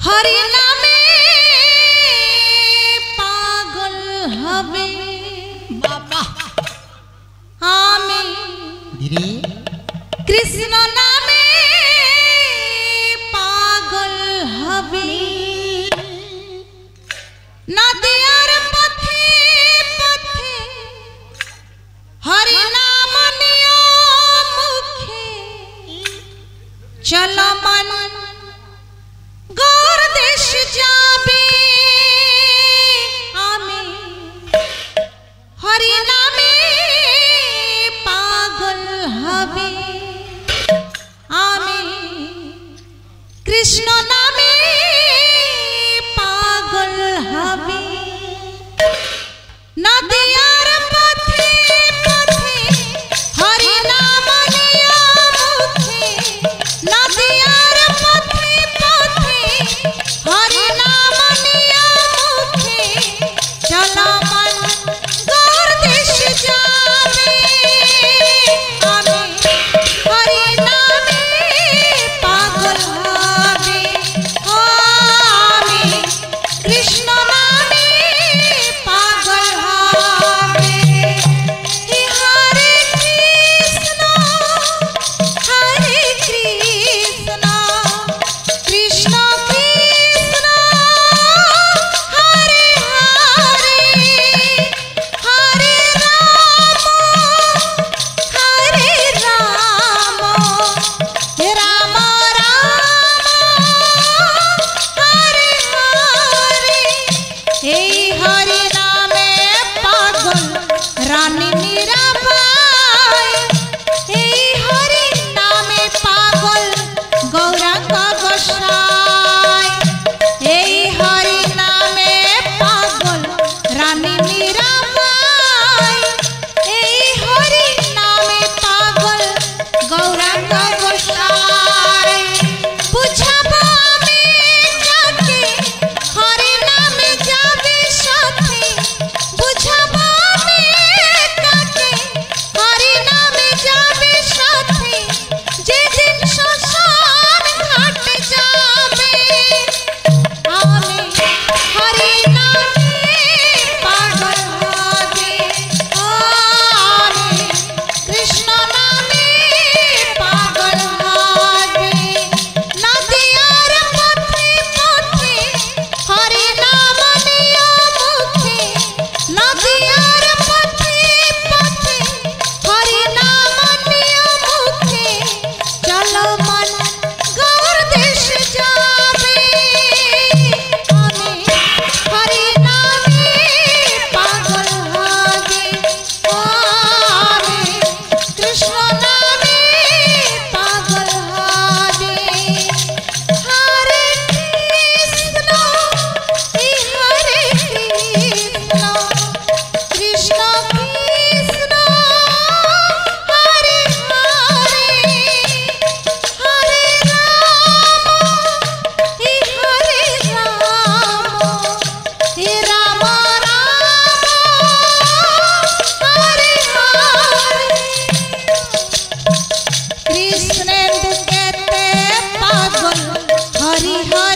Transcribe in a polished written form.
हरि नामे पागल हबे बाबा आमी कृष्ण नामे पागल हबे नदियार पथे पथे हरि नाम नियो मुखे चल मन गौर देश जाबे आमी हरि नामे पागल हबे आमी कृष्ण नामे पागल हबे नदियार पथे पथे हरि नाम नियो मुखे नदियार पथे पथे हरि नाम नियो मुखे चला मन गौर देश जाबे आमी हरि नामे पागल हबे आमी कृष्ण नामे पागल हबे हरे कृष्ण कृष्ण कृष्ण हरे हरे हरे राम राम राम हरे हरे हे हरि नामे पागल रानी मीराबाई हे हरि नामे पागल गौरांग गोसाई हे हरि नामे पागल रानी मीराबाई हे हरि नामे पागल गौरांग गोसाई बुझाबो आमी जाके हरि नामे जाबे साथे बुझाबो आमी जाके हरि नामे जाबे साथे जे दिन शमशान घाट जाबे आमी हरि नामे पागल हबे आमी कृष्ण नामे पागल हबे नदियार पथे पथे हरि नाम नियो मुखे नदियार पथे पथे हरि नाम नियो मुखे चलो मन गौर देश जाबे आमी हरि नामे पागल हबे आमी कृष्ण नामे पागल हबे हरे कृष्ण कृष्ण कृष्ण हरे हरे हरे राम राम हरे हरे कृष्णेंदु कहते पागल हरि हरे